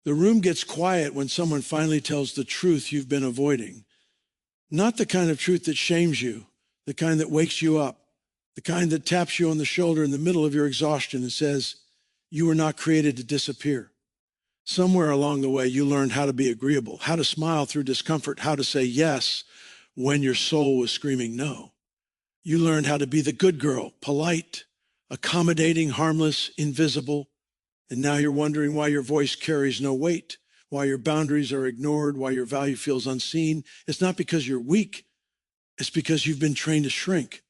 The room gets quiet when someone finally tells the truth you've been avoiding. Not the kind of truth that shames you, the kind that wakes you up, the kind that taps you on the shoulder in the middle of your exhaustion and says, you were not created to disappear. Somewhere along the way, you learned how to be agreeable, how to smile through discomfort, how to say yes when your soul was screaming no. You learned how to be the good girl, polite, accommodating, harmless, invisible. And now you're wondering why your voice carries no weight, why your boundaries are ignored, why your value feels unseen. It's not because you're weak. It's because you've been trained to shrink.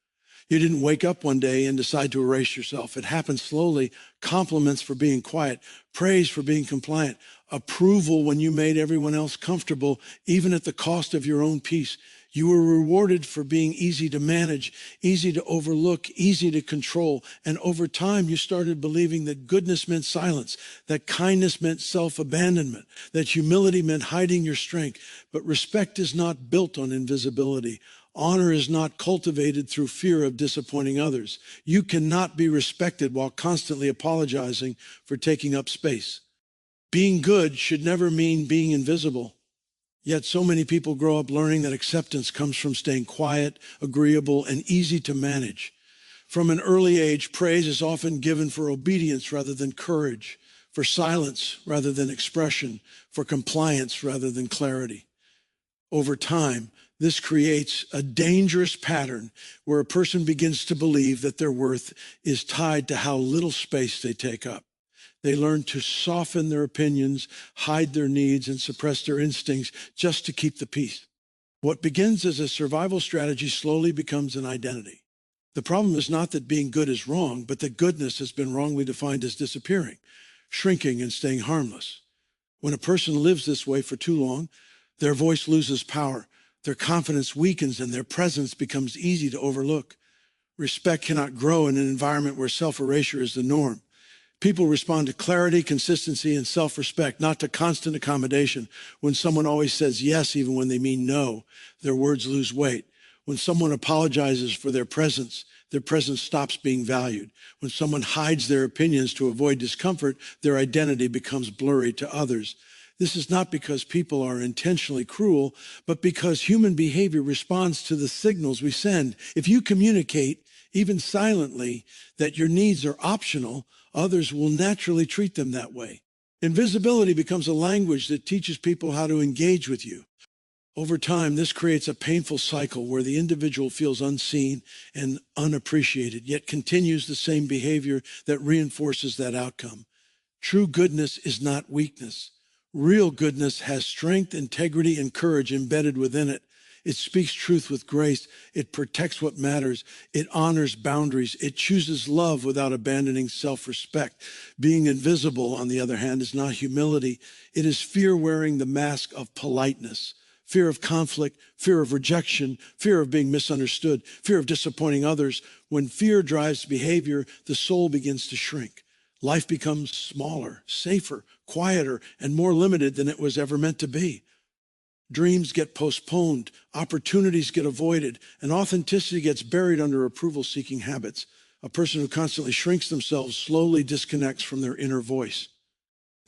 You didn't wake up one day and decide to erase yourself. It happened slowly. Compliments for being quiet, praise for being compliant, approval when you made everyone else comfortable, even at the cost of your own peace. You were rewarded for being easy to manage, easy to overlook, easy to control. And over time, you started believing that goodness meant silence, that kindness meant self-abandonment, that humility meant hiding your strength. But respect is not built on invisibility. Honor is not cultivated through fear of disappointing others. You cannot be respected while constantly apologizing for taking up space. Being good should never mean being invisible. Yet so many people grow up learning that acceptance comes from staying quiet, agreeable, and easy to manage. From an early age, praise is often given for obedience rather than courage, for silence rather than expression, for compliance rather than clarity. Over time, this creates a dangerous pattern where a person begins to believe that their worth is tied to how little space they take up. They learn to soften their opinions, hide their needs, and suppress their instincts just to keep the peace. What begins as a survival strategy slowly becomes an identity. The problem is not that being good is wrong, but that goodness has been wrongly defined as disappearing, shrinking, and staying harmless. When a person lives this way for too long, their voice loses power. Their confidence weakens and their presence becomes easy to overlook. Respect cannot grow in an environment where self-erasure is the norm. People respond to clarity, consistency, and self-respect, not to constant accommodation. When someone always says yes, even when they mean no, their words lose weight. When someone apologizes for their presence stops being valued. When someone hides their opinions to avoid discomfort, their identity becomes blurry to others. This is not because people are intentionally cruel, but because human behavior responds to the signals we send. If you communicate, even silently, that your needs are optional, others will naturally treat them that way. Invisibility becomes a language that teaches people how to engage with you. Over time, this creates a painful cycle where the individual feels unseen and unappreciated, yet continues the same behavior that reinforces that outcome. True goodness is not weakness. Real goodness has strength, integrity, and courage embedded within it. It speaks truth with grace. It protects what matters. It honors boundaries. It chooses love without abandoning self-respect. Being invisible, on the other hand, is not humility. It is fear wearing the mask of politeness. Fear of conflict, fear of rejection, fear of being misunderstood, fear of disappointing others. When fear drives behavior, the soul begins to shrink. Life becomes smaller, safer, quieter, and more limited than it was ever meant to be. Dreams get postponed, opportunities get avoided, and authenticity gets buried under approval-seeking habits. A person who constantly shrinks themselves slowly disconnects from their inner voice.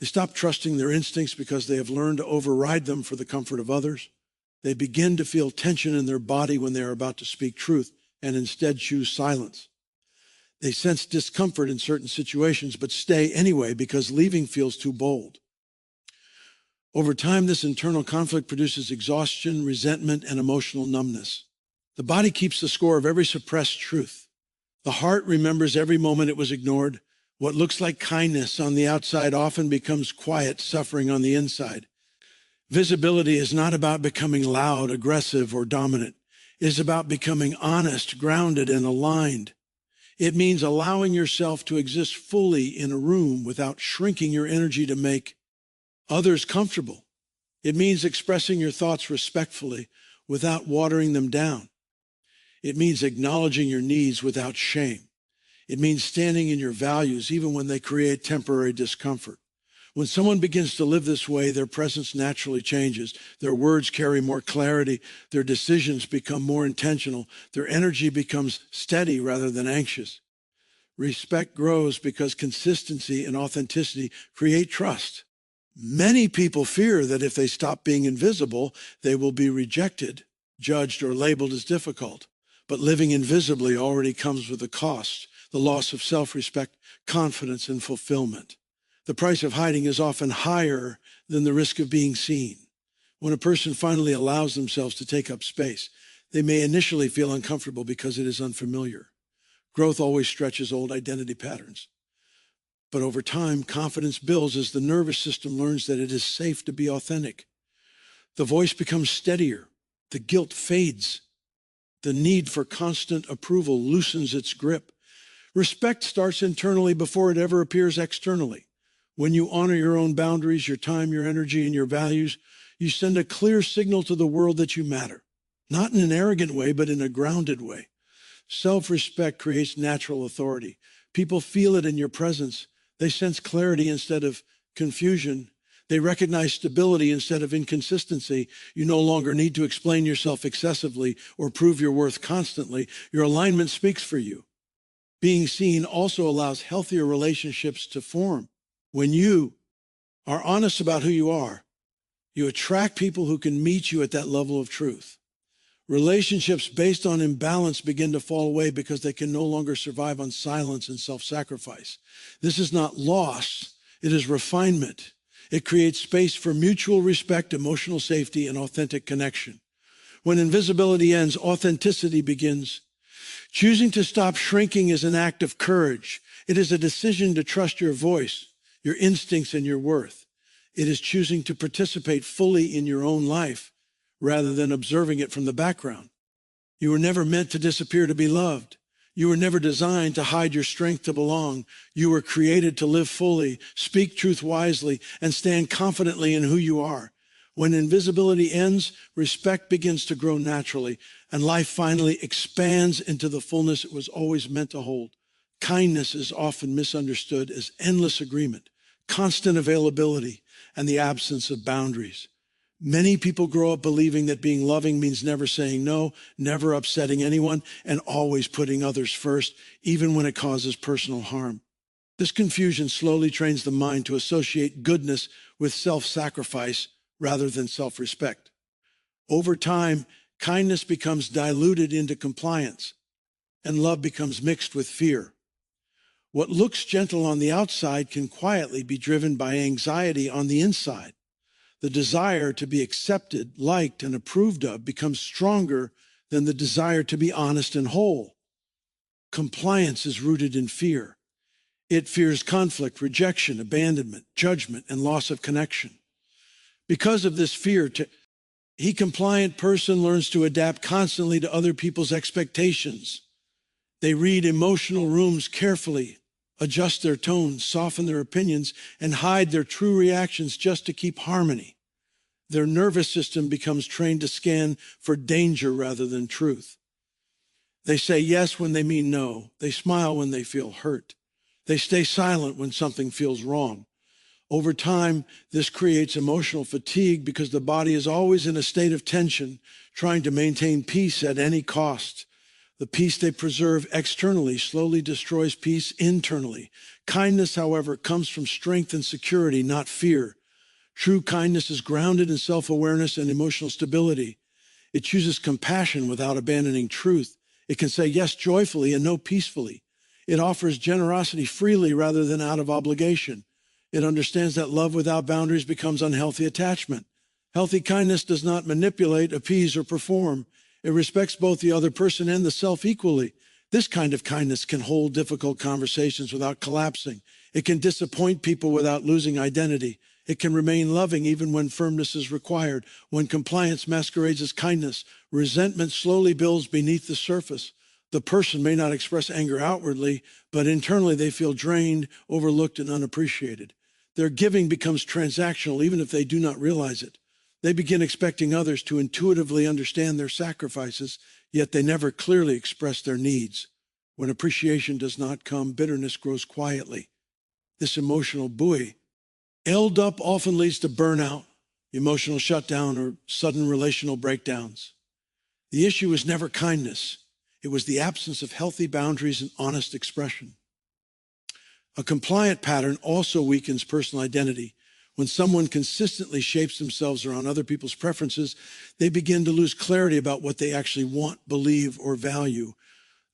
They stop trusting their instincts because they have learned to override them for the comfort of others. They begin to feel tension in their body when they are about to speak truth and instead choose silence. They sense discomfort in certain situations, but stay anyway because leaving feels too bold. Over time, this internal conflict produces exhaustion, resentment, and emotional numbness. The body keeps the score of every suppressed truth. The heart remembers every moment it was ignored. What looks like kindness on the outside often becomes quiet suffering on the inside. Visibility is not about becoming loud, aggressive, or dominant. It is about becoming honest, grounded, and aligned. It means allowing yourself to exist fully in a room without shrinking your energy to make others comfortable. It means expressing your thoughts respectfully without watering them down. It means acknowledging your needs without shame. It means standing in your values even when they create temporary discomfort. When someone begins to live this way, their presence naturally changes. Their words carry more clarity. Their decisions become more intentional. Their energy becomes steady rather than anxious. Respect grows because consistency and authenticity create trust. Many people fear that if they stop being invisible, they will be rejected, judged, or labeled as difficult. But living invisibly already comes with a cost, the loss of self-respect, confidence, and fulfillment. The price of hiding is often higher than the risk of being seen. When a person finally allows themselves to take up space, they may initially feel uncomfortable because it is unfamiliar. Growth always stretches old identity patterns. But over time, confidence builds as the nervous system learns that it is safe to be authentic. The voice becomes steadier. The guilt fades. The need for constant approval loosens its grip. Respect starts internally before it ever appears externally. When you honor your own boundaries, your time, your energy, and your values, you send a clear signal to the world that you matter. Not in an arrogant way, but in a grounded way. Self-respect creates natural authority. People feel it in your presence. They sense clarity instead of confusion. They recognize stability instead of inconsistency. You no longer need to explain yourself excessively or prove your worth constantly. Your alignment speaks for you. Being seen also allows healthier relationships to form. When you are honest about who you are, you attract people who can meet you at that level of truth. Relationships based on imbalance begin to fall away because they can no longer survive on silence and self-sacrifice. This is not loss, it is refinement. It creates space for mutual respect, emotional safety, and authentic connection. When invisibility ends, authenticity begins. Choosing to stop shrinking is an act of courage. It is a decision to trust your voice, your instincts, and your worth. It is choosing to participate fully in your own life rather than observing it from the background. You were never meant to disappear to be loved. You were never designed to hide your strength to belong. You were created to live fully, speak truth wisely, and stand confidently in who you are. When invisibility ends, respect begins to grow naturally, and life finally expands into the fullness it was always meant to hold. Kindness is often misunderstood as endless agreement, constant availability, and the absence of boundaries. Many people grow up believing that being loving means never saying no, never upsetting anyone, and always putting others first, even when it causes personal harm. This confusion slowly trains the mind to associate goodness with self-sacrifice rather than self-respect. Over time, kindness becomes diluted into compliance, and love becomes mixed with fear. What looks gentle on the outside can quietly be driven by anxiety on the inside. The desire to be accepted, liked, and approved of becomes stronger than the desire to be honest and whole. Compliance is rooted in fear. It fears conflict, rejection, abandonment, judgment, and loss of connection. Because of this fear, a compliant person learns to adapt constantly to other people's expectations. They read emotional rooms carefully, adjust their tones, soften their opinions, and hide their true reactions just to keep harmony. Their nervous system becomes trained to scan for danger rather than truth. They say yes when they mean no. They smile when they feel hurt. They stay silent when something feels wrong. Over time, this creates emotional fatigue because the body is always in a state of tension, trying to maintain peace at any cost. The peace they preserve externally slowly destroys peace internally. Kindness, however, comes from strength and security, not fear. True kindness is grounded in self-awareness and emotional stability. It chooses compassion without abandoning truth. It can say yes joyfully and no peacefully. It offers generosity freely rather than out of obligation. It understands that love without boundaries becomes unhealthy attachment. Healthy kindness does not manipulate, appease, or perform. It respects both the other person and the self equally. This kind of kindness can hold difficult conversations without collapsing. It can disappoint people without losing identity. It can remain loving even when firmness is required. When compliance masquerades as kindness, resentment slowly builds beneath the surface. The person may not express anger outwardly, but internally they feel drained, overlooked, and unappreciated. Their giving becomes transactional even if they do not realize it. They begin expecting others to intuitively understand their sacrifices, yet they never clearly express their needs. When appreciation does not come, bitterness grows quietly. This emotional buoy, held up, often leads to burnout, emotional shutdown, or sudden relational breakdowns. The issue is never kindness. It was the absence of healthy boundaries and honest expression. A compliant pattern also weakens personal identity. When someone consistently shapes themselves around other people's preferences, they begin to lose clarity about what they actually want, believe, or value.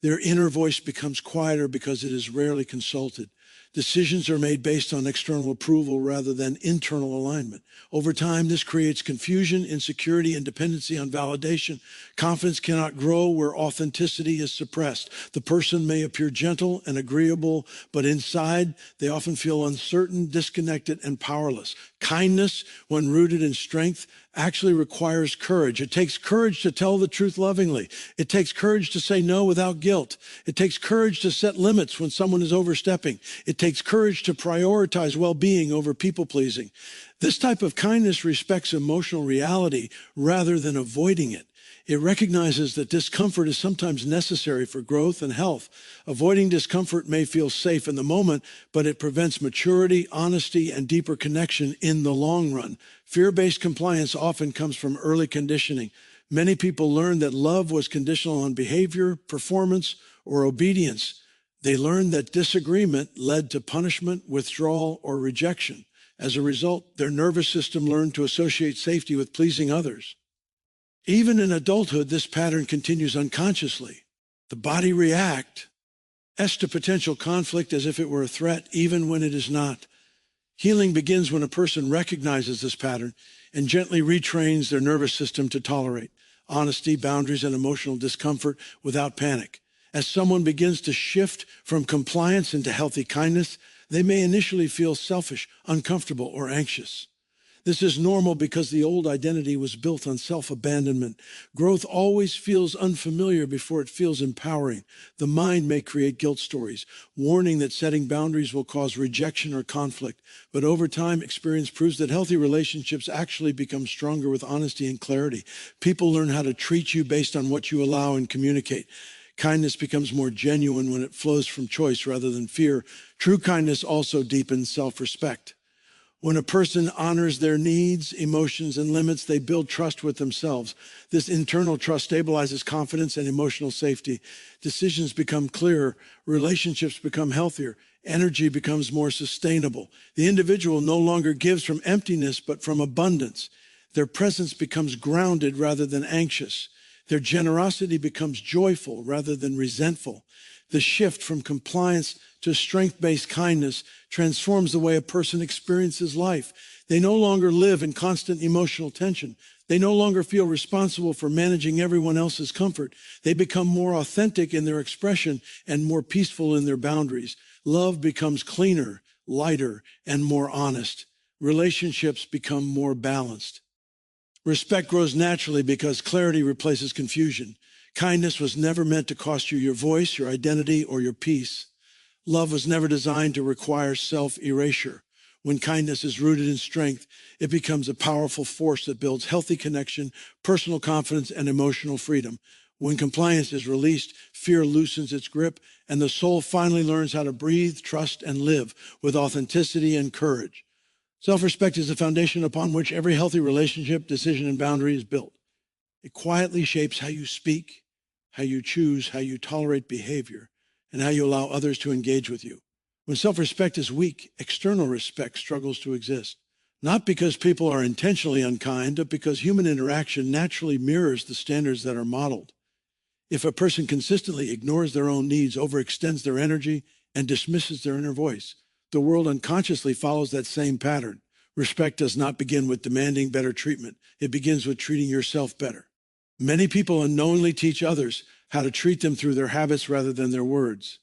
Their inner voice becomes quieter because it is rarely consulted. Decisions are made based on external approval rather than internal alignment. Over time, this creates confusion, insecurity, and dependency on validation. Confidence cannot grow where authenticity is suppressed. The person may appear gentle and agreeable, but inside, they often feel uncertain, disconnected, and powerless. Kindness, when rooted in strength, actually requires courage. It takes courage to tell the truth lovingly. It takes courage to say no without guilt. It takes courage to set limits when someone is overstepping. It takes courage to prioritize well-being over people-pleasing. This type of kindness respects emotional reality rather than avoiding it. It recognizes that discomfort is sometimes necessary for growth and health. Avoiding discomfort may feel safe in the moment, but it prevents maturity, honesty, and deeper connection in the long run. Fear-based compliance often comes from early conditioning. Many people learned that love was conditional on behavior, performance, or obedience. They learned that disagreement led to punishment, withdrawal, or rejection. As a result, their nervous system learned to associate safety with pleasing others. Even in adulthood, this pattern continues unconsciously. The body reacts to potential conflict as if it were a threat, even when it is not. Healing begins when a person recognizes this pattern and gently retrains their nervous system to tolerate honesty, boundaries, and emotional discomfort without panic. As someone begins to shift from compliance into healthy kindness, they may initially feel selfish, uncomfortable, or anxious. This is normal because the old identity was built on self-abandonment. Growth always feels unfamiliar before it feels empowering. The mind may create guilt stories, warning that setting boundaries will cause rejection or conflict. But over time, experience proves that healthy relationships actually become stronger with honesty and clarity. People learn how to treat you based on what you allow and communicate. Kindness becomes more genuine when it flows from choice rather than fear. True kindness also deepens self-respect. When a person honors their needs, emotions, and limits, they build trust with themselves. This internal trust stabilizes confidence and emotional safety. Decisions become clearer, relationships become healthier, energy becomes more sustainable. The individual no longer gives from emptiness, but from abundance. Their presence becomes grounded rather than anxious. Their generosity becomes joyful rather than resentful. The shift from compliance to strength-based kindness transforms the way a person experiences life. They no longer live in constant emotional tension. They no longer feel responsible for managing everyone else's comfort. They become more authentic in their expression and more peaceful in their boundaries. Love becomes cleaner, lighter, and more honest. Relationships become more balanced. Respect grows naturally because clarity replaces confusion. Kindness was never meant to cost you your voice, your identity, or your peace. Love was never designed to require self-erasure. When kindness is rooted in strength, it becomes a powerful force that builds healthy connection, personal confidence, and emotional freedom. When compliance is released, fear loosens its grip, and the soul finally learns how to breathe, trust, and live with authenticity and courage. Self-respect is the foundation upon which every healthy relationship, decision, and boundary is built. It quietly shapes how you speak, how you choose, how you tolerate behavior, and how you allow others to engage with you. When self-respect is weak, external respect struggles to exist. Not because people are intentionally unkind, but because human interaction naturally mirrors the standards that are modeled. If a person consistently ignores their own needs, overextends their energy, and dismisses their inner voice, the world unconsciously follows that same pattern. Respect does not begin with demanding better treatment. It begins with treating yourself better. Many people unknowingly teach others how to treat them through their habits rather than their words.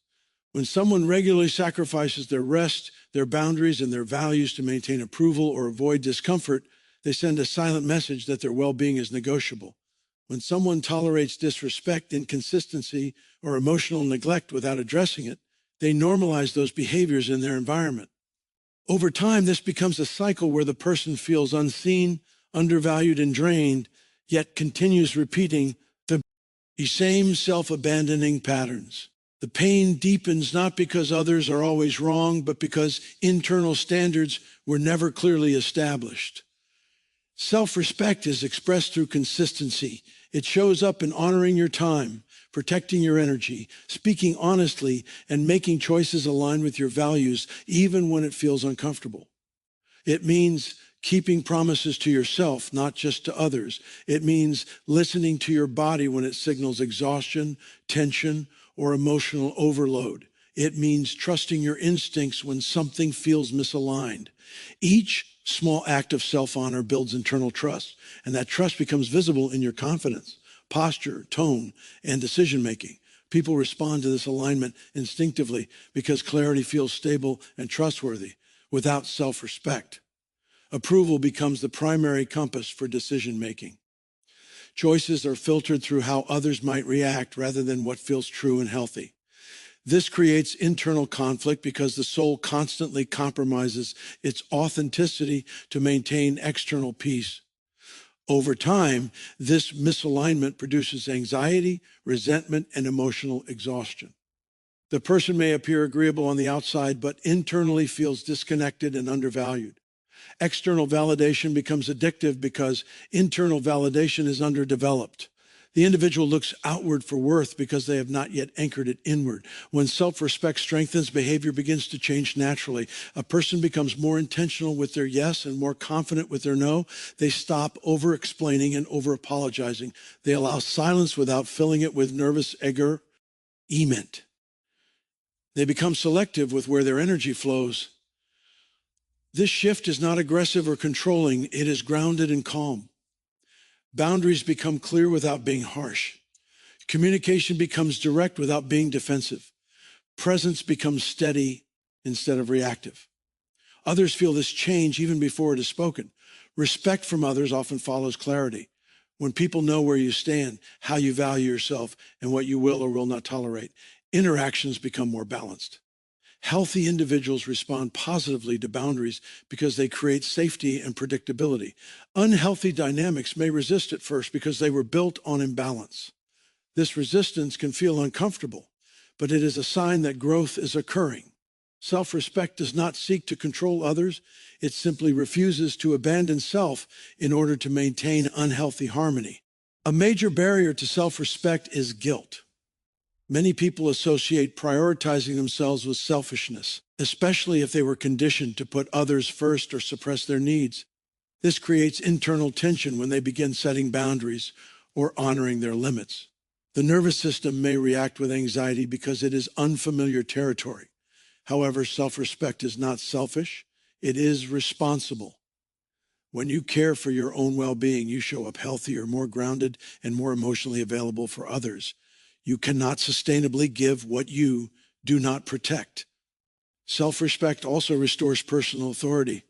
When someone regularly sacrifices their rest, their boundaries, and their values to maintain approval or avoid discomfort, they send a silent message that their well-being is negotiable. When someone tolerates disrespect, inconsistency, or emotional neglect without addressing it, they normalize those behaviors in their environment. Over time, this becomes a cycle where the person feels unseen, undervalued, and drained, yet continues repeating the same self-abandoning patterns. The pain deepens not because others are always wrong, but because internal standards were never clearly established. Self-respect is expressed through consistency. It shows up in honoring your time, protecting your energy, speaking honestly, and making choices aligned with your values, even when it feels uncomfortable. It means keeping promises to yourself, not just to others. It means listening to your body when it signals exhaustion, tension, or emotional overload. It means trusting your instincts when something feels misaligned. Each small act of self-honor builds internal trust, and that trust becomes visible in your confidence, posture, tone, and decision-making. People respond to this alignment instinctively because clarity feels stable and trustworthy. Without self-respect, approval becomes the primary compass for decision-making. Choices are filtered through how others might react rather than what feels true and healthy. This creates internal conflict because the soul constantly compromises its authenticity to maintain external peace. Over time, this misalignment produces anxiety, resentment, and emotional exhaustion. The person may appear agreeable on the outside, but internally feels disconnected and undervalued. External validation becomes addictive because internal validation is underdeveloped. The individual looks outward for worth because they have not yet anchored it inward. When self-respect strengthens, behavior begins to change naturally. A person becomes more intentional with their yes and more confident with their no. They stop over-explaining and over-apologizing. They allow silence without filling it with nervous agreement. They become selective with where their energy flows. This shift is not aggressive or controlling. It is grounded and calm. Boundaries become clear without being harsh. Communication becomes direct without being defensive. Presence becomes steady instead of reactive. Others feel this change even before it is spoken. Respect from others often follows clarity. When people know where you stand, how you value yourself, and what you will or will not tolerate, interactions become more balanced. Healthy individuals respond positively to boundaries because they create safety and predictability. Unhealthy dynamics may resist at first because they were built on imbalance. This resistance can feel uncomfortable, but it is a sign that growth is occurring. Self-respect does not seek to control others. It simply refuses to abandon self in order to maintain unhealthy harmony. A major barrier to self-respect is guilt. Many people associate prioritizing themselves with selfishness, especially if they were conditioned to put others first or suppress their needs. This creates internal tension when they begin setting boundaries or honoring their limits. The nervous system may react with anxiety because it is unfamiliar territory. However, self-respect is not selfish. It is responsible. When you care for your own well-being, you show up healthier, more grounded, and more emotionally available for others. You cannot sustainably give what you do not protect. Self-respect also restores personal authority.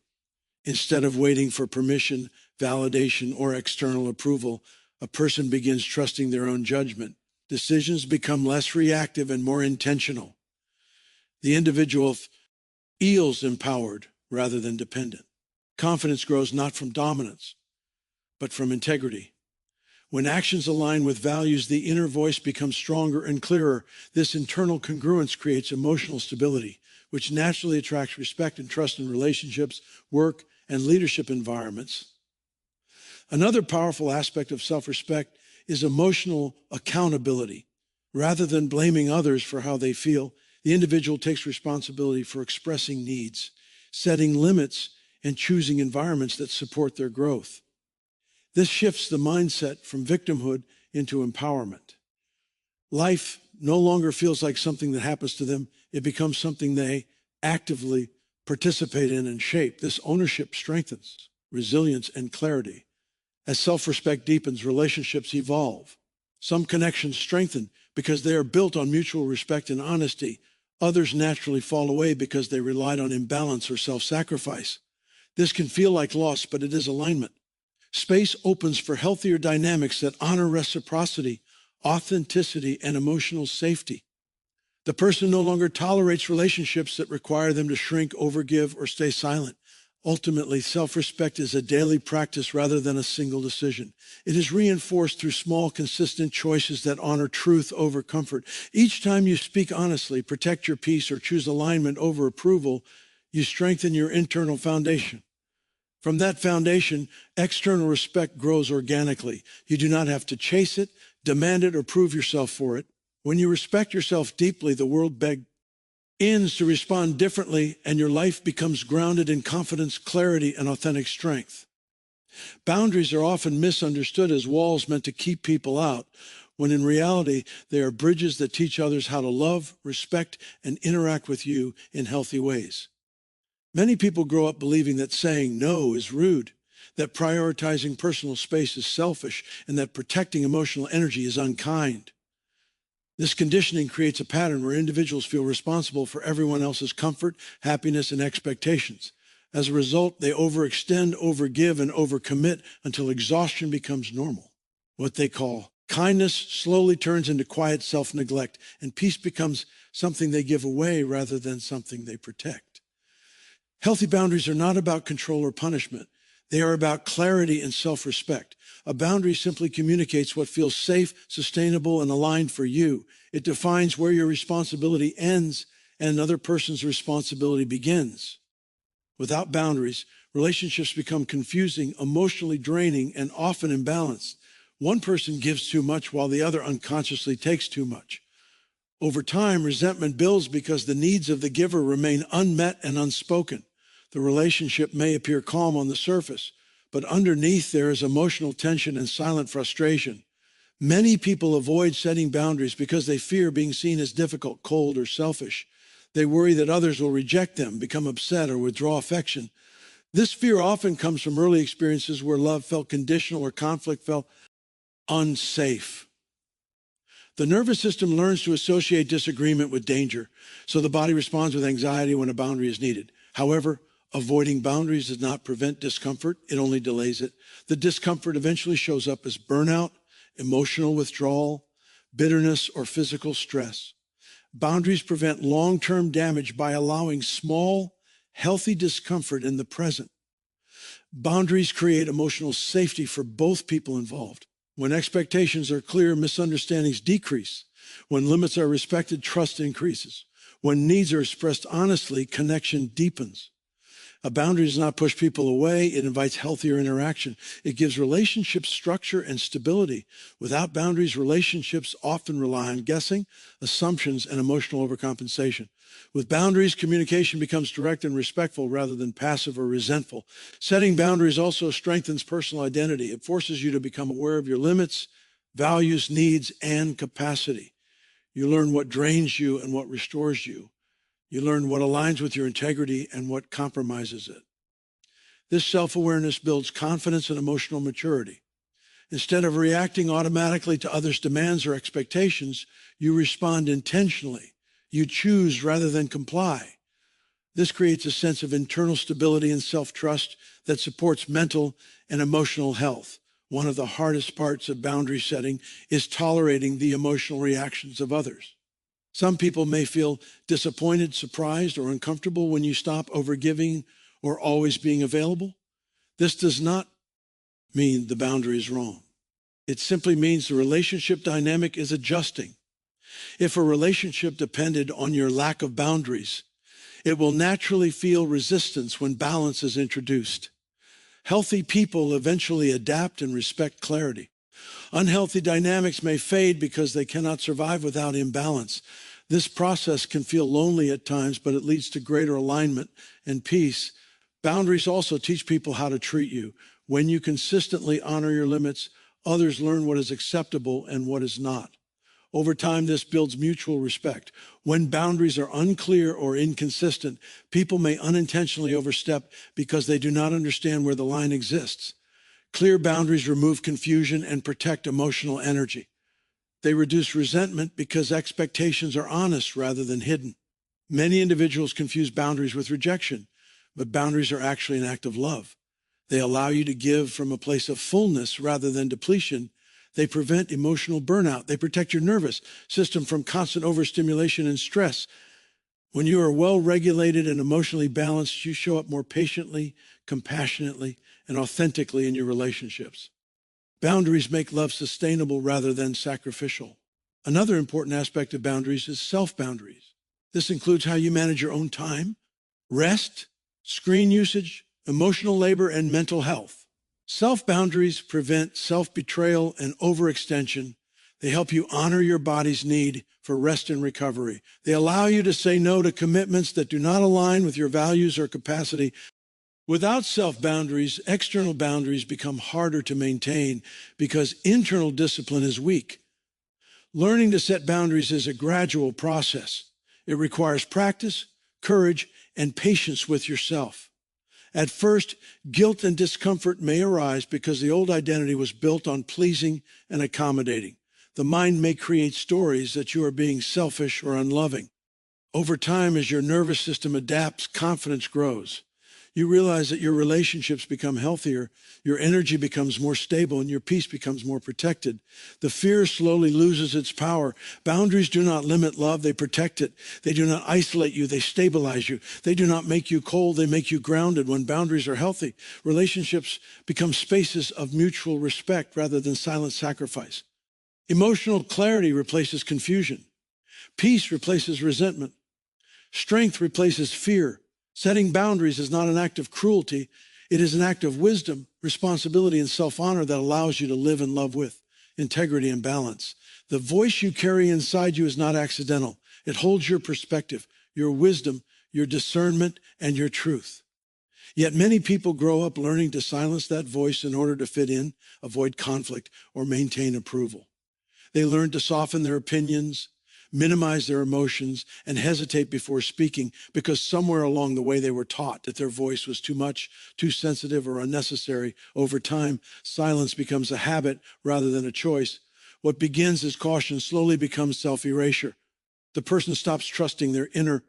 Instead of waiting for permission, validation, or external approval, a person begins trusting their own judgment. Decisions become less reactive and more intentional. The individual feels empowered rather than dependent. Confidence grows not from dominance, but from integrity. When actions align with values, the inner voice becomes stronger and clearer. This internal congruence creates emotional stability, which naturally attracts respect and trust in relationships, work, and leadership environments. Another powerful aspect of self-respect is emotional accountability. Rather than blaming others for how they feel, the individual takes responsibility for expressing needs, setting limits, and choosing environments that support their growth. This shifts the mindset from victimhood into empowerment. Life no longer feels like something that happens to them. It becomes something they actively participate in and shape. This ownership strengthens resilience and clarity. As self-respect deepens, relationships evolve. Some connections strengthen because they are built on mutual respect and honesty. Others naturally fall away because they relied on imbalance or self-sacrifice. This can feel like loss, but it is alignment. Space opens for healthier dynamics that honor reciprocity, authenticity, and emotional safety. The person no longer tolerates relationships that require them to shrink, overgive, or stay silent. Ultimately, self-respect is a daily practice rather than a single decision. It is reinforced through small, consistent choices that honor truth over comfort. Each time you speak honestly, protect your peace, or choose alignment over approval, you strengthen your internal foundation. From that foundation, external respect grows organically. You do not have to chase it, demand it, or prove yourself for it. When you respect yourself deeply, the world ends to respond differently, and your life becomes grounded in confidence, clarity, and authentic strength. Boundaries are often misunderstood as walls meant to keep people out, when in reality, they are bridges that teach others how to love, respect, and interact with you in healthy ways. Many people grow up believing that saying no is rude, that prioritizing personal space is selfish, and that protecting emotional energy is unkind. This conditioning creates a pattern where individuals feel responsible for everyone else's comfort, happiness, and expectations. As a result, they overextend, overgive, and overcommit until exhaustion becomes normal. What they call kindness slowly turns into quiet self-neglect, and peace becomes something they give away rather than something they protect. Healthy boundaries are not about control or punishment. They are about clarity and self-respect. A boundary simply communicates what feels safe, sustainable, and aligned for you. It defines where your responsibility ends and another person's responsibility begins. Without boundaries, relationships become confusing, emotionally draining, and often imbalanced. One person gives too much while the other unconsciously takes too much. Over time, resentment builds because the needs of the giver remain unmet and unspoken. The relationship may appear calm on the surface, but underneath there is emotional tension and silent frustration. Many people avoid setting boundaries because they fear being seen as difficult, cold, or selfish. They worry that others will reject them, become upset, or withdraw affection. This fear often comes from early experiences where love felt conditional or conflict felt unsafe. The nervous system learns to associate disagreement with danger, so the body responds with anxiety when a boundary is needed. However, avoiding boundaries does not prevent discomfort, it only delays it. The discomfort eventually shows up as burnout, emotional withdrawal, bitterness, or physical stress. Boundaries prevent long-term damage by allowing small, healthy discomfort in the present. Boundaries create emotional safety for both people involved. When expectations are clear, misunderstandings decrease. When limits are respected, trust increases. When needs are expressed honestly, connection deepens. A boundary does not push people away. It invites healthier interaction. It gives relationships structure and stability. Without boundaries, relationships often rely on guessing, assumptions, and emotional overcompensation. With boundaries, communication becomes direct and respectful rather than passive or resentful. Setting boundaries also strengthens personal identity. It forces you to become aware of your limits, values, needs, and capacity. You learn what drains you and what restores you. You learn what aligns with your integrity and what compromises it. This self-awareness builds confidence and emotional maturity. Instead of reacting automatically to others' demands or expectations, you respond intentionally. You choose rather than comply. This creates a sense of internal stability and self-trust that supports mental and emotional health. One of the hardest parts of boundary setting is tolerating the emotional reactions of others. Some people may feel disappointed, surprised, or uncomfortable when you stop overgiving or always being available. This does not mean the boundary is wrong. It simply means the relationship dynamic is adjusting. If a relationship depended on your lack of boundaries, it will naturally feel resistance when balance is introduced. Healthy people eventually adapt and respect clarity. Unhealthy dynamics may fade because they cannot survive without imbalance. This process can feel lonely at times, but it leads to greater alignment and peace. Boundaries also teach people how to treat you. When you consistently honor your limits, others learn what is acceptable and what is not. Over time, this builds mutual respect. When boundaries are unclear or inconsistent, people may unintentionally overstep because they do not understand where the line exists. Clear boundaries remove confusion and protect emotional energy. They reduce resentment because expectations are honest rather than hidden. Many individuals confuse boundaries with rejection, but boundaries are actually an act of love. They allow you to give from a place of fullness rather than depletion. They prevent emotional burnout. They protect your nervous system from constant overstimulation and stress. When you are well-regulated and emotionally balanced, you show up more patiently, compassionately, and authentically in your relationships. Boundaries make love sustainable rather than sacrificial. Another important aspect of boundaries is self-boundaries. This includes how you manage your own time, rest, screen usage, emotional labor, and mental health. Self-boundaries prevent self-betrayal and overextension. They help you honor your body's need for rest and recovery. They allow you to say no to commitments that do not align with your values or capacity. Without self-boundaries, external boundaries become harder to maintain because internal discipline is weak. Learning to set boundaries is a gradual process. It requires practice, courage, and patience with yourself. At first, guilt and discomfort may arise because the old identity was built on pleasing and accommodating. The mind may create stories that you are being selfish or unloving. Over time, as your nervous system adapts, confidence grows. You realize that your relationships become healthier, your energy becomes more stable, and your peace becomes more protected. The fear slowly loses its power. Boundaries do not limit love, they protect it. They do not isolate you, they stabilize you. They do not make you cold, they make you grounded. When boundaries are healthy, relationships become spaces of mutual respect rather than silent sacrifice. Emotional clarity replaces confusion. Peace replaces resentment. Strength replaces fear. Setting boundaries is not an act of cruelty. It is an act of wisdom, responsibility, and self-honor that allows you to live in love with integrity and balance. The voice you carry inside you is not accidental. It holds your perspective, your wisdom, your discernment, and your truth. Yet many people grow up learning to silence that voice in order to fit in, avoid conflict, or maintain approval. They learn to soften their opinions, minimize their emotions, and hesitate before speaking because somewhere along the way they were taught that their voice was too much, too sensitive, or unnecessary. Over time, silence becomes a habit rather than a choice. What begins as caution slowly becomes self-erasure. The person stops trusting their inner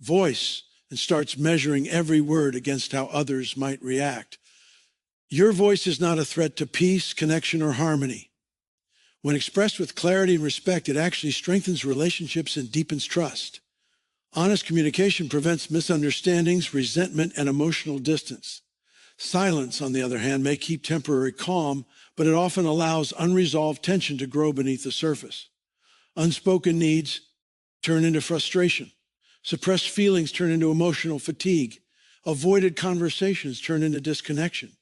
voice and starts measuring every word against how others might react. Your voice is not a threat to peace, connection, or harmony. When expressed with clarity and respect, it actually strengthens relationships and deepens trust. Honest communication prevents misunderstandings, resentment, and emotional distance. Silence, on the other hand, may keep temporary calm, but it often allows unresolved tension to grow beneath the surface. Unspoken needs turn into frustration. Suppressed feelings turn into emotional fatigue. Avoided conversations turn into disconnection.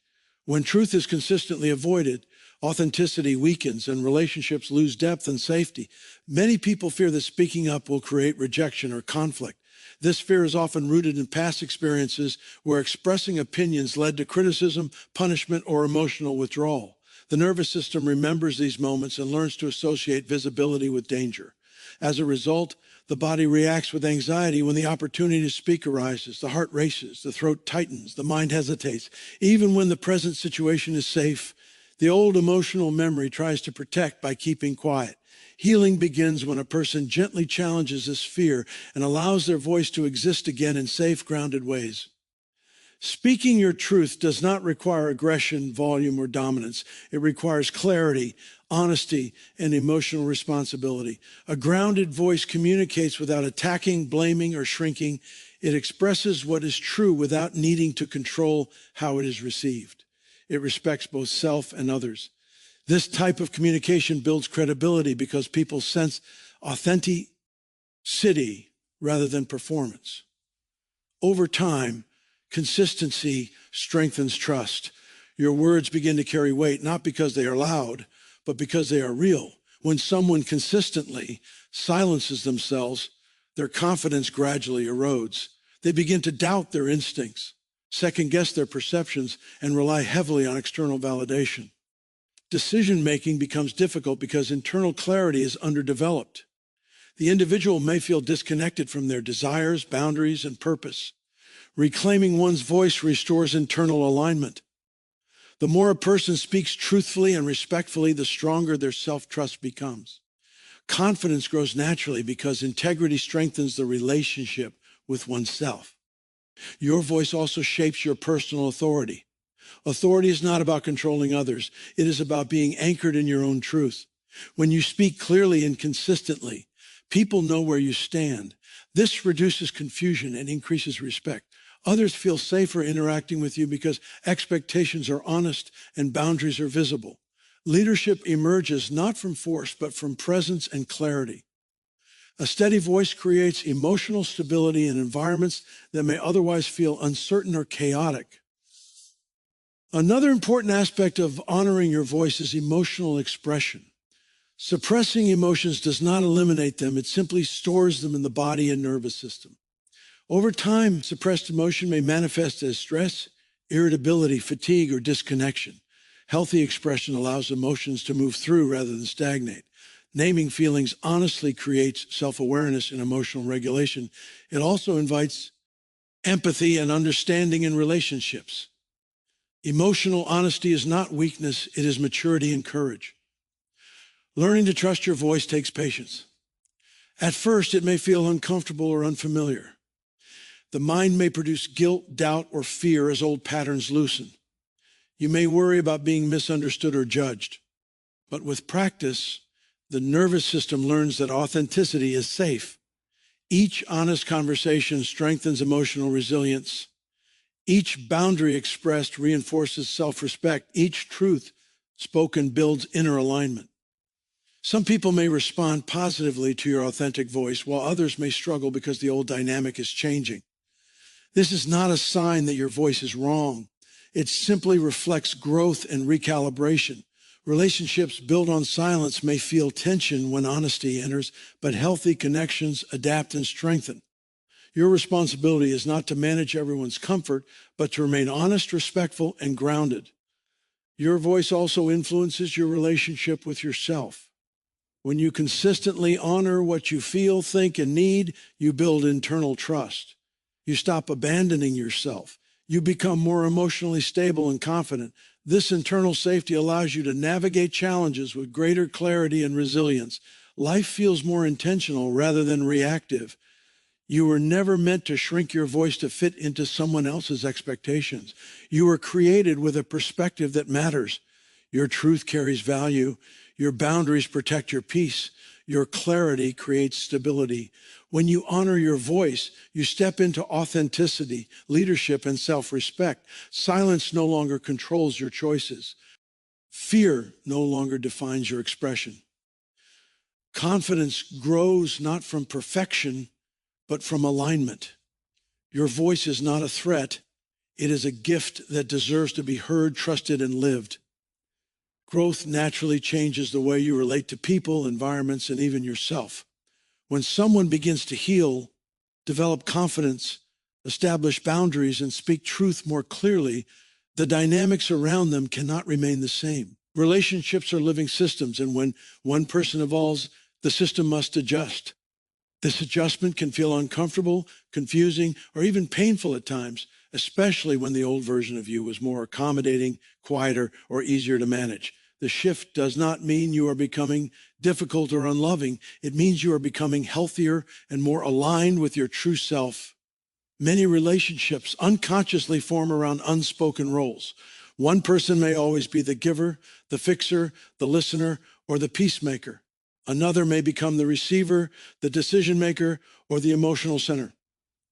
When truth is consistently avoided, authenticity weakens and relationships lose depth and safety. Many people fear that speaking up will create rejection or conflict. This fear is often rooted in past experiences where expressing opinions led to criticism, punishment, or emotional withdrawal. The nervous system remembers these moments and learns to associate visibility with danger. As a result, the body reacts with anxiety when the opportunity to speak arises. The heart races, the throat tightens, the mind hesitates. Even when the present situation is safe, the old emotional memory tries to protect by keeping quiet. Healing begins when a person gently challenges this fear and allows their voice to exist again in safe, grounded ways. Speaking your truth does not require aggression, volume, or dominance. It requires clarity, honesty, and emotional responsibility. A grounded voice communicates without attacking, blaming, or shrinking. It expresses what is true without needing to control how it is received. It respects both self and others. This type of communication builds credibility because people sense authenticity rather than performance. Over time, consistency strengthens trust. Your words begin to carry weight, not because they are loud, but because they are real. When someone consistently silences themselves, their confidence gradually erodes. They begin to doubt their instincts, second-guess their perceptions, and rely heavily on external validation. Decision-making becomes difficult because internal clarity is underdeveloped. The individual may feel disconnected from their desires, boundaries, and purpose. Reclaiming one's voice restores internal alignment. The more a person speaks truthfully and respectfully, the stronger their self-trust becomes. Confidence grows naturally because integrity strengthens the relationship with oneself. Your voice also shapes your personal authority. Authority is not about controlling others. It is about being anchored in your own truth. When you speak clearly and consistently, people know where you stand. This reduces confusion and increases respect. Others feel safer interacting with you because expectations are honest and boundaries are visible. Leadership emerges not from force, but from presence and clarity. A steady voice creates emotional stability in environments that may otherwise feel uncertain or chaotic. Another important aspect of honoring your voice is emotional expression. Suppressing emotions does not eliminate them. It simply stores them in the body and nervous system. Over time, suppressed emotion may manifest as stress, irritability, fatigue, or disconnection. Healthy expression allows emotions to move through rather than stagnate. Naming feelings honestly creates self-awareness and emotional regulation. It also invites empathy and understanding in relationships. Emotional honesty is not weakness, it is maturity and courage. Learning to trust your voice takes patience. At first, it may feel uncomfortable or unfamiliar. The mind may produce guilt, doubt, or fear as old patterns loosen. You may worry about being misunderstood or judged. But with practice, the nervous system learns that authenticity is safe. Each honest conversation strengthens emotional resilience. Each boundary expressed reinforces self-respect. Each truth spoken builds inner alignment. Some people may respond positively to your authentic voice, while others may struggle because the old dynamic is changing. This is not a sign that your voice is wrong. It simply reflects growth and recalibration. Relationships built on silence may feel tension when honesty enters, but healthy connections adapt and strengthen. Your responsibility is not to manage everyone's comfort, but to remain honest, respectful, and grounded. Your voice also influences your relationship with yourself. When you consistently honor what you feel, think, and need, you build internal trust. You stop abandoning yourself. You become more emotionally stable and confident. This internal safety allows you to navigate challenges with greater clarity and resilience. Life feels more intentional rather than reactive. You were never meant to shrink your voice to fit into someone else's expectations. You were created with a perspective that matters. Your truth carries value. Your boundaries protect your peace. Your clarity creates stability. When you honor your voice, you step into authenticity, leadership, and self-respect. Silence no longer controls your choices. Fear no longer defines your expression. Confidence grows not from perfection, but from alignment. Your voice is not a threat. It is a gift that deserves to be heard, trusted, and lived. Growth naturally changes the way you relate to people, environments, and even yourself. When someone begins to heal, develop confidence, establish boundaries, and speak truth more clearly, the dynamics around them cannot remain the same. Relationships are living systems, and when one person evolves, the system must adjust. This adjustment can feel uncomfortable, confusing, or even painful at times, especially when the old version of you was more accommodating, quieter, or easier to manage. The shift does not mean you are becoming difficult or unloving. It means you are becoming healthier and more aligned with your true self. Many relationships unconsciously form around unspoken roles. One person may always be the giver, the fixer, the listener, or the peacemaker. Another may become the receiver, the decision maker, or the emotional center.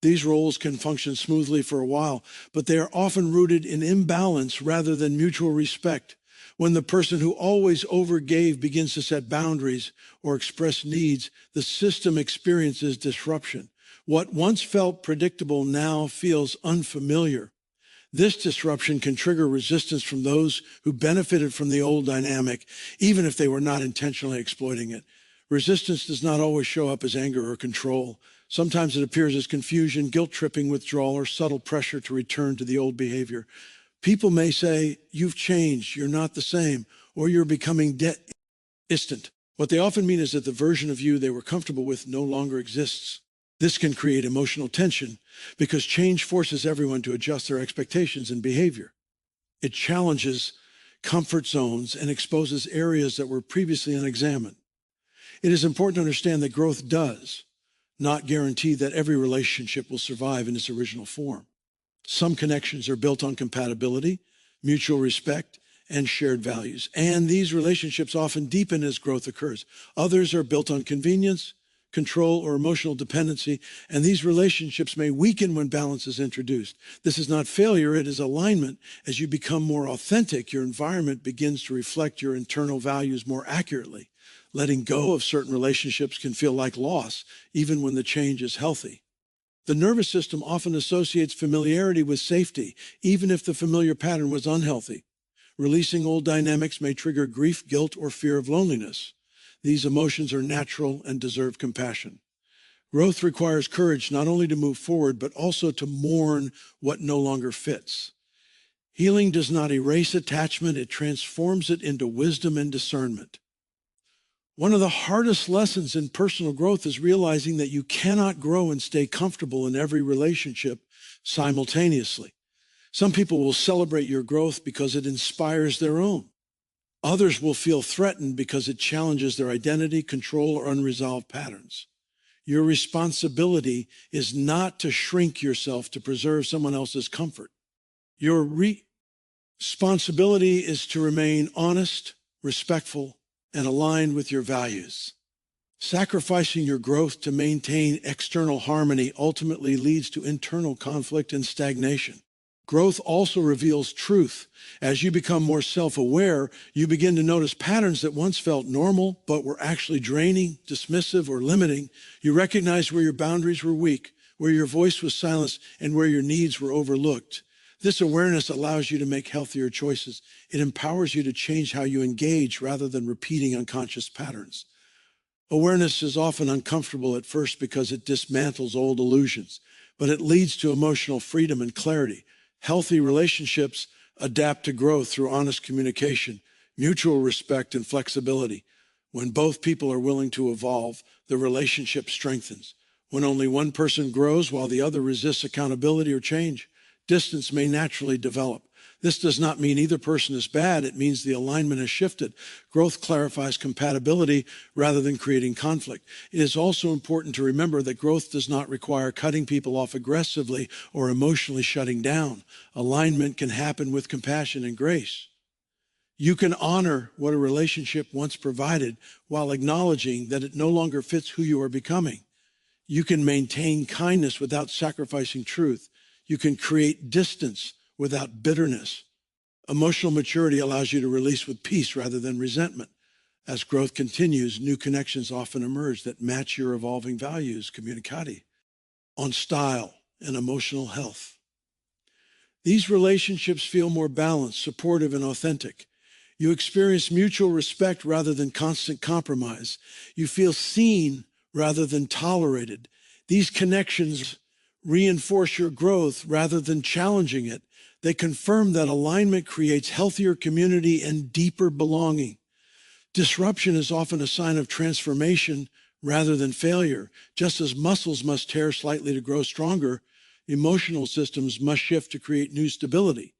These roles can function smoothly for a while, but they are often rooted in imbalance rather than mutual respect. When the person who always overgave begins to set boundaries or express needs, the system experiences disruption. What once felt predictable now feels unfamiliar. This disruption can trigger resistance from those who benefited from the old dynamic, even if they were not intentionally exploiting it. Resistance does not always show up as anger or control. Sometimes it appears as confusion, guilt-tripping withdrawal, or subtle pressure to return to the old behavior. People may say, "You've changed, you're not the same," or "You're becoming distant." What they often mean is that the version of you they were comfortable with no longer exists. This can create emotional tension because change forces everyone to adjust their expectations and behavior. It challenges comfort zones and exposes areas that were previously unexamined. It is important to understand that growth does not guarantee that every relationship will survive in its original form. Some connections are built on compatibility, mutual respect, and shared values. And these relationships often deepen as growth occurs. Others are built on convenience, control, or emotional dependency, and these relationships may weaken when balance is introduced. This is not failure, it is alignment. As you become more authentic, your environment begins to reflect your internal values more accurately. Letting go of certain relationships can feel like loss, even when the change is healthy. The nervous system often associates familiarity with safety, even if the familiar pattern was unhealthy. Releasing old dynamics may trigger grief, guilt, or fear of loneliness. These emotions are natural and deserve compassion. Growth requires courage not only to move forward, but also to mourn what no longer fits. Healing does not erase attachment, it transforms it into wisdom and discernment. One of the hardest lessons in personal growth is realizing that you cannot grow and stay comfortable in every relationship simultaneously. Some people will celebrate your growth because it inspires their own. Others will feel threatened because it challenges their identity, control, or unresolved patterns. Your responsibility is not to shrink yourself to preserve someone else's comfort. Your responsibility is to remain honest, respectful, and aligned with your values. Sacrificing your growth to maintain external harmony ultimately leads to internal conflict and stagnation. Growth also reveals truth. As you become more self-aware, you begin to notice patterns that once felt normal, but were actually draining, dismissive, or limiting. You recognize where your boundaries were weak, where your voice was silenced, and where your needs were overlooked. This awareness allows you to make healthier choices. It empowers you to change how you engage rather than repeating unconscious patterns. Awareness is often uncomfortable at first because it dismantles old illusions, but it leads to emotional freedom and clarity. Healthy relationships adapt to growth through honest communication, mutual respect, and flexibility. When both people are willing to evolve, the relationship strengthens. When only one person grows while the other resists accountability or change, distance may naturally develop. This does not mean either person is bad. It means the alignment has shifted. Growth clarifies compatibility rather than creating conflict. It is also important to remember that growth does not require cutting people off aggressively or emotionally shutting down. Alignment can happen with compassion and grace. You can honor what a relationship once provided while acknowledging that it no longer fits who you are becoming. You can maintain kindness without sacrificing truth. You can create distance without bitterness. Emotional maturity allows you to release with peace rather than resentment. As growth continues, new connections often emerge that match your evolving values, communicati, on style and emotional health. These relationships feel more balanced, supportive, and authentic. You experience mutual respect rather than constant compromise. You feel seen rather than tolerated. These connections reinforce your growth rather than challenging it. They confirm that alignment creates healthier community and deeper belonging. Disruption is often a sign of transformation rather than failure. Just as muscles must tear slightly to grow stronger, emotional systems must shift to create new stability.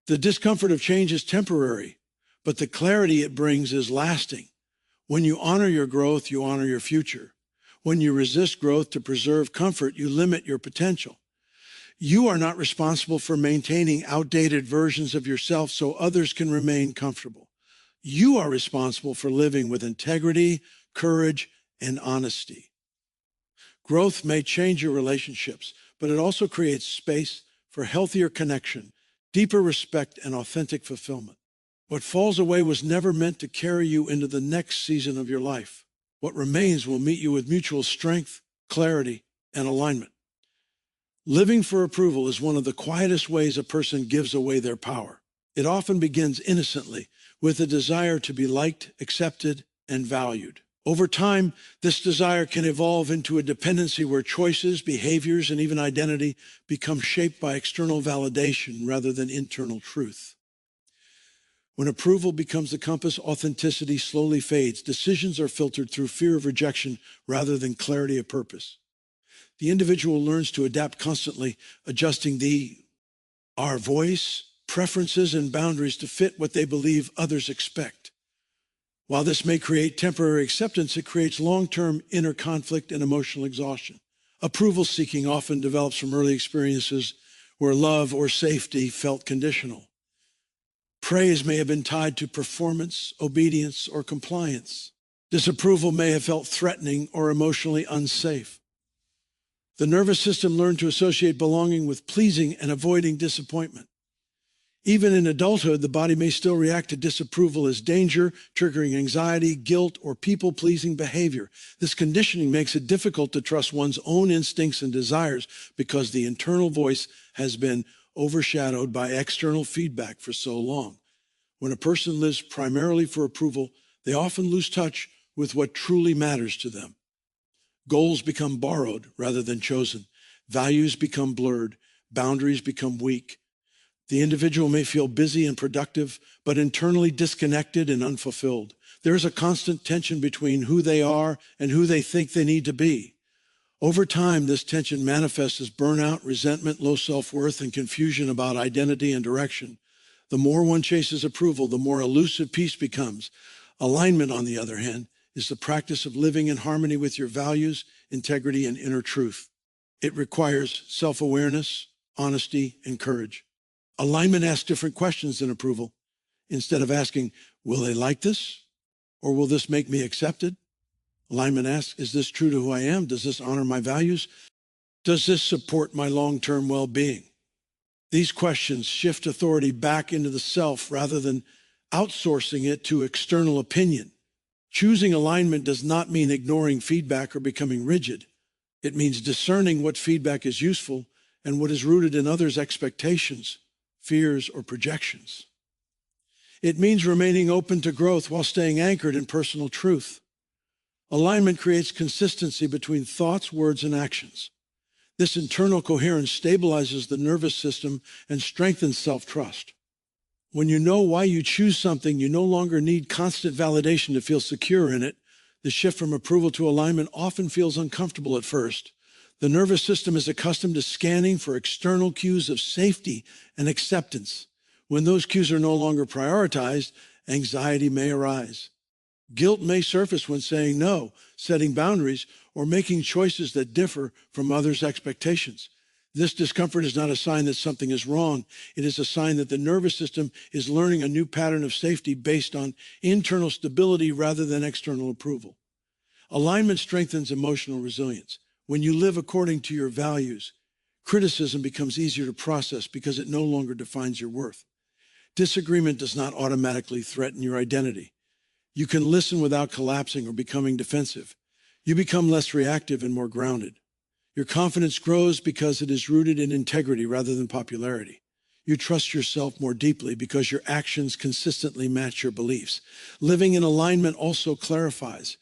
The discomfort of change is temporary, but the clarity it brings is lasting. When you honor your growth, you honor your future. When you resist growth to preserve comfort, you limit your potential. You are not responsible for maintaining outdated versions of yourself so others can remain comfortable. You are responsible for living with integrity, courage, and honesty. Growth may change your relationships, but it also creates space for healthier connection, deeper respect, and authentic fulfillment. What falls away was never meant to carry you into the next season of your life. What remains will meet you with mutual strength, clarity, and alignment. Living for approval is one of the quietest ways a person gives away their power. It often begins innocently with a desire to be liked, accepted, and valued. Over time, this desire can evolve into a dependency where choices, behaviors, and even identity become shaped by external validation rather than internal truth. When approval becomes the compass, authenticity slowly fades. Decisions are filtered through fear of rejection rather than clarity of purpose. The individual learns to adapt constantly, adjusting our voice, preferences, and boundaries to fit what they believe others expect. While this may create temporary acceptance, it creates long-term inner conflict and emotional exhaustion. Approval seeking often develops from early experiences where love or safety felt conditional. Praise may have been tied to performance, obedience, or compliance. Disapproval may have felt threatening or emotionally unsafe. The nervous system learned to associate belonging with pleasing and avoiding disappointment. Even in adulthood, the body may still react to disapproval as danger, triggering anxiety, guilt, or people-pleasing behavior. This conditioning makes it difficult to trust one's own instincts and desires because the internal voice has been overshadowed by external feedback for so long. When a person lives primarily for approval, They often lose touch with what truly matters to them. Goals become borrowed rather than chosen. Values become blurred. Boundaries become weak. The individual may feel busy and productive, but internally disconnected and unfulfilled. There is a constant tension between who they are and who they think they need to be. Over time, this tension manifests as burnout, resentment, low self-worth, and confusion about identity and direction. The more one chases approval, the more elusive peace becomes. Alignment, on the other hand, is the practice of living in harmony with your values, integrity, and inner truth. It requires self-awareness, honesty, and courage. Alignment asks different questions than approval. Instead of asking, will they like this? Or will this make me accepted? Alignment asks, is this true to who I am? Does this honor my values? Does this support my long-term well-being? These questions shift authority back into the self rather than outsourcing it to external opinion. Choosing alignment does not mean ignoring feedback or becoming rigid. It means discerning what feedback is useful and what is rooted in others' expectations, fears, or projections. It means remaining open to growth while staying anchored in personal truth. Alignment creates consistency between thoughts, words, and actions. This internal coherence stabilizes the nervous system and strengthens self-trust. When you know why you choose something, you no longer need constant validation to feel secure in it. The shift from approval to alignment often feels uncomfortable at first. The nervous system is accustomed to scanning for external cues of safety and acceptance. When those cues are no longer prioritized, anxiety may arise. Guilt may surface when saying no, setting boundaries, or making choices that differ from others' expectations. This discomfort is not a sign that something is wrong. It is a sign that the nervous system is learning a new pattern of safety based on internal stability rather than external approval. Alignment strengthens emotional resilience. When you live according to your values, criticism becomes easier to process because it no longer defines your worth. Disagreement does not automatically threaten your identity. You can listen without collapsing or becoming defensive. You become less reactive and more grounded. Your confidence grows because it is rooted in integrity rather than popularity. You trust yourself more deeply because your actions consistently match your beliefs. Living in alignment also clarifies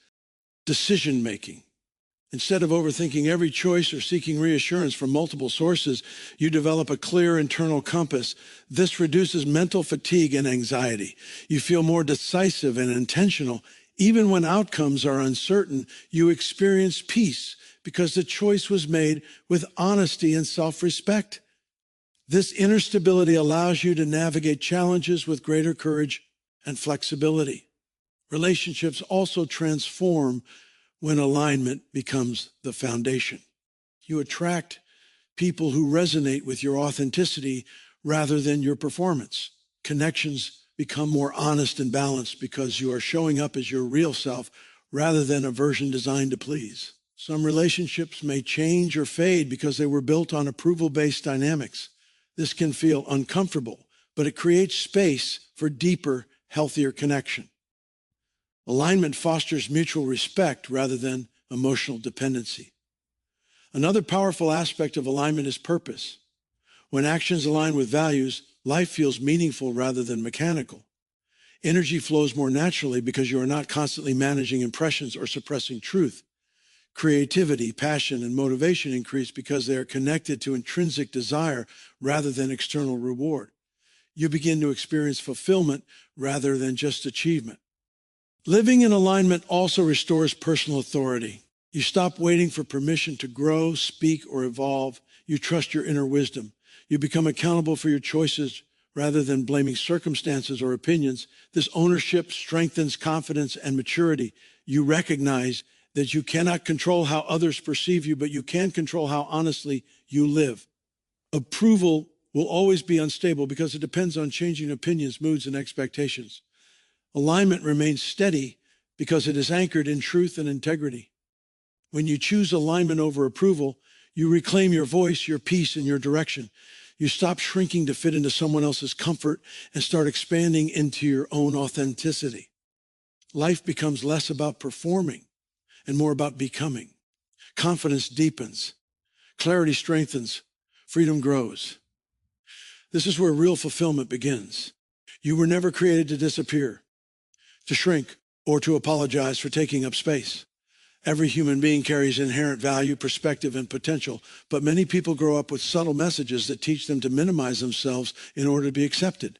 decision-making. Instead of overthinking every choice or seeking reassurance from multiple sources, you develop a clear internal compass. This reduces mental fatigue and anxiety. You feel more decisive and intentional. Even when outcomes are uncertain, you experience peace because the choice was made with honesty and self-respect. This inner stability allows you to navigate challenges with greater courage and flexibility. Relationships also transform when alignment becomes the foundation. You attract people who resonate with your authenticity rather than your performance. Connections become more honest and balanced because you are showing up as your real self rather than a version designed to please. Some relationships may change or fade because they were built on approval-based dynamics. This can feel uncomfortable, but it creates space for deeper, healthier connection. Alignment fosters mutual respect rather than emotional dependency. Another powerful aspect of alignment is purpose. When actions align with values, life feels meaningful rather than mechanical. Energy flows more naturally because you are not constantly managing impressions or suppressing truth. Creativity, passion, and motivation increase because they are connected to intrinsic desire rather than external reward. You begin to experience fulfillment rather than just achievement. Living in alignment also restores personal authority. You stop waiting for permission to grow, speak, or evolve. You trust your inner wisdom. You become accountable for your choices rather than blaming circumstances or opinions. This ownership strengthens confidence and maturity. You recognize that you cannot control how others perceive you, but you can control how honestly you live. Approval will always be unstable because it depends on changing opinions, moods, and expectations. Alignment remains steady because it is anchored in truth and integrity. When you choose alignment over approval, you reclaim your voice, your peace, and your direction. You stop shrinking to fit into someone else's comfort and start expanding into your own authenticity. Life becomes less about performing and more about becoming. Confidence deepens, clarity strengthens, freedom grows. This is where real fulfillment begins. You were never created to disappear, to shrink, or to apologize for taking up space. Every human being carries inherent value, perspective, and potential, but many people grow up with subtle messages that teach them to minimize themselves in order to be accepted.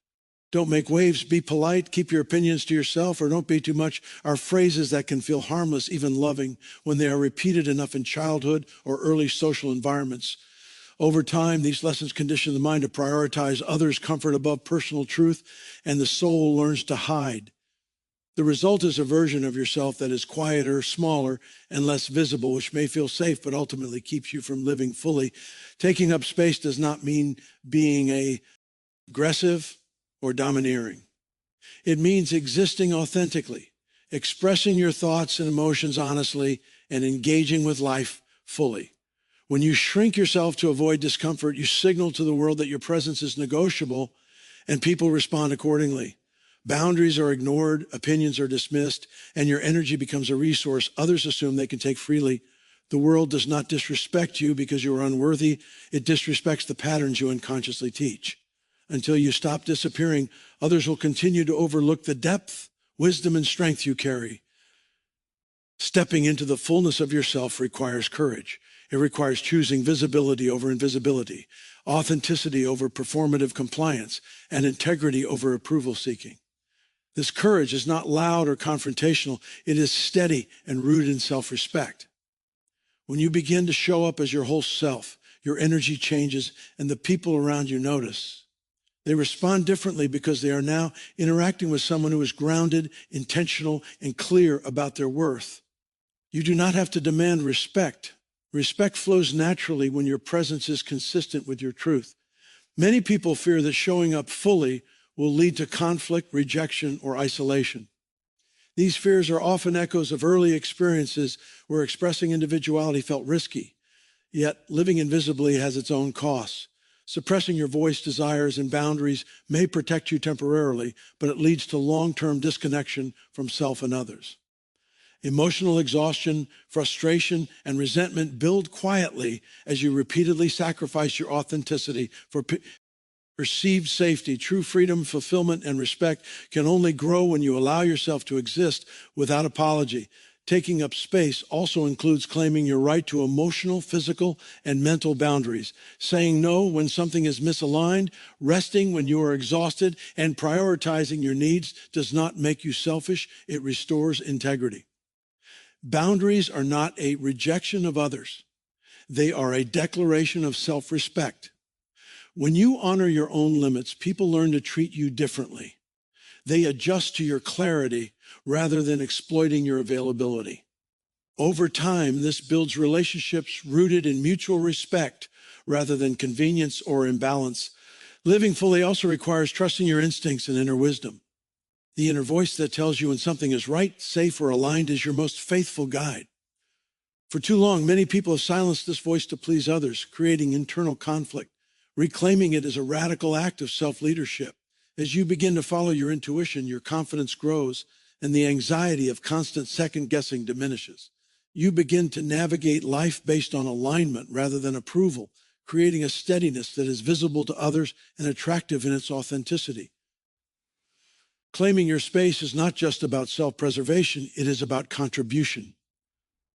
Don't make waves, be polite, keep your opinions to yourself, or don't be too much are phrases that can feel harmless, even loving, when they are repeated enough in childhood or early social environments. Over time, these lessons condition the mind to prioritize others' comfort above personal truth, and the soul learns to hide. The result is a version of yourself that is quieter, smaller, and less visible, which may feel safe, but ultimately keeps you from living fully. Taking up space does not mean being aggressive or domineering. It means existing authentically, expressing your thoughts and emotions honestly, and engaging with life fully. When you shrink yourself to avoid discomfort, you signal to the world that your presence is negotiable, and people respond accordingly. Boundaries are ignored, opinions are dismissed, and your energy becomes a resource others assume they can take freely. The world does not disrespect you because you are unworthy. It disrespects the patterns you unconsciously teach. Until you stop disappearing, others will continue to overlook the depth, wisdom, and strength you carry. Stepping into the fullness of yourself requires courage. It requires choosing visibility over invisibility, authenticity over performative compliance, and integrity over approval seeking. This courage is not loud or confrontational. It is steady and rooted in self-respect. When you begin to show up as your whole self, your energy changes and the people around you notice. They respond differently because they are now interacting with someone who is grounded, intentional, and clear about their worth. You do not have to demand respect. Respect flows naturally when your presence is consistent with your truth. Many people fear that showing up fully will lead to conflict, rejection, or isolation. These fears are often echoes of early experiences where expressing individuality felt risky, yet living invisibly has its own costs. Suppressing your voice, desires, and boundaries may protect you temporarily, but it leads to long-term disconnection from self and others. Emotional exhaustion, frustration, and resentment build quietly as you repeatedly sacrifice your authenticity for perceived safety. True freedom, fulfillment, and respect can only grow when you allow yourself to exist without apology. Taking up space also includes claiming your right to emotional, physical, and mental boundaries, saying no when something is misaligned, resting when you are exhausted, and prioritizing your needs does not make you selfish. It restores integrity. Boundaries are not a rejection of others. They are a declaration of self-respect. When you honor your own limits, people learn to treat you differently. They adjust to your clarity rather than exploiting your availability. Over time, this builds relationships rooted in mutual respect rather than convenience or imbalance. Living fully also requires trusting your instincts and inner wisdom. The inner voice that tells you when something is right, safe, or aligned is your most faithful guide. For too long, many people have silenced this voice to please others, creating internal conflict. Reclaiming it is a radical act of self-leadership. As you begin to follow your intuition, your confidence grows, and the anxiety of constant second-guessing diminishes. You begin to navigate life based on alignment rather than approval, creating a steadiness that is visible to others and attractive in its authenticity. Claiming your space is not just about self-preservation, it is about contribution.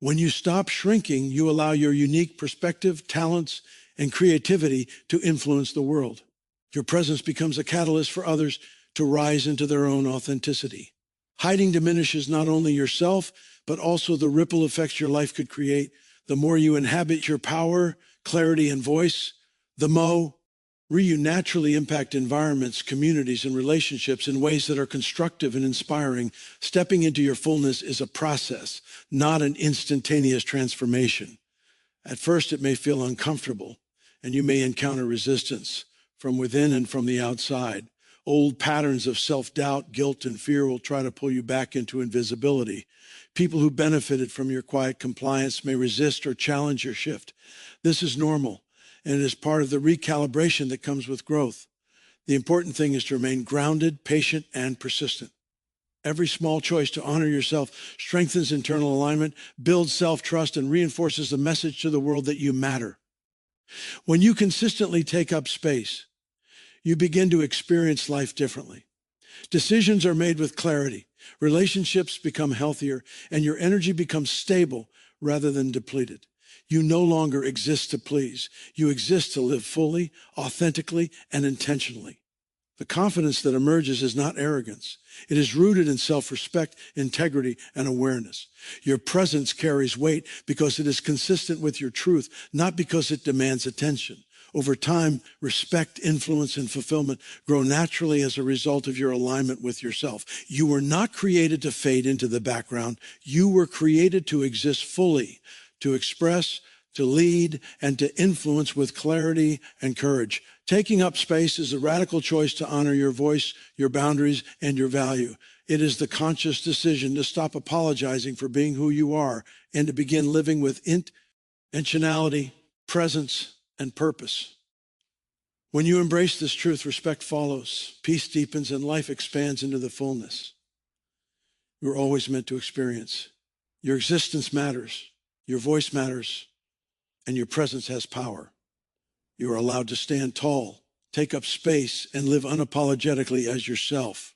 When you stop shrinking, you allow your unique perspective, talents, and creativity to influence the world. Your presence becomes a catalyst for others to rise into their own authenticity. Hiding diminishes not only yourself, but also the ripple effects your life could create. The more you inhabit your power, clarity, and voice, the more you naturally impact environments, communities, and relationships in ways that are constructive and inspiring. Stepping into your fullness is a process, not an instantaneous transformation. At first, it may feel uncomfortable, and you may encounter resistance from within and from the outside. Old patterns of self-doubt, guilt, and fear will try to pull you back into invisibility. People who benefited from your quiet compliance may resist or challenge your shift. This is normal, and it is part of the recalibration that comes with growth. The important thing is to remain grounded, patient, and persistent. Every small choice to honor yourself strengthens internal alignment, builds self-trust, and reinforces the message to the world that you matter. When you consistently take up space, you begin to experience life differently. Decisions are made with clarity. Relationships become healthier, and your energy becomes stable rather than depleted. You no longer exist to please. You exist to live fully, authentically, and intentionally. The confidence that emerges is not arrogance. It is rooted in self-respect, integrity, and awareness. Your presence carries weight because it is consistent with your truth, not because it demands attention. Over time, respect, influence, and fulfillment grow naturally as a result of your alignment with yourself. You were not created to fade into the background. You were created to exist fully, to express, to lead, and to influence with clarity and courage. Taking up space is a radical choice to honor your voice, your boundaries, and your value. It is the conscious decision to stop apologizing for being who you are and to begin living with intentionality, presence, and purpose. When you embrace this truth, respect follows, peace deepens, and life expands into the fullness you're always meant to experience. Your existence matters, your voice matters, and your presence has power. You are allowed to stand tall, take up space, and live unapologetically as yourself.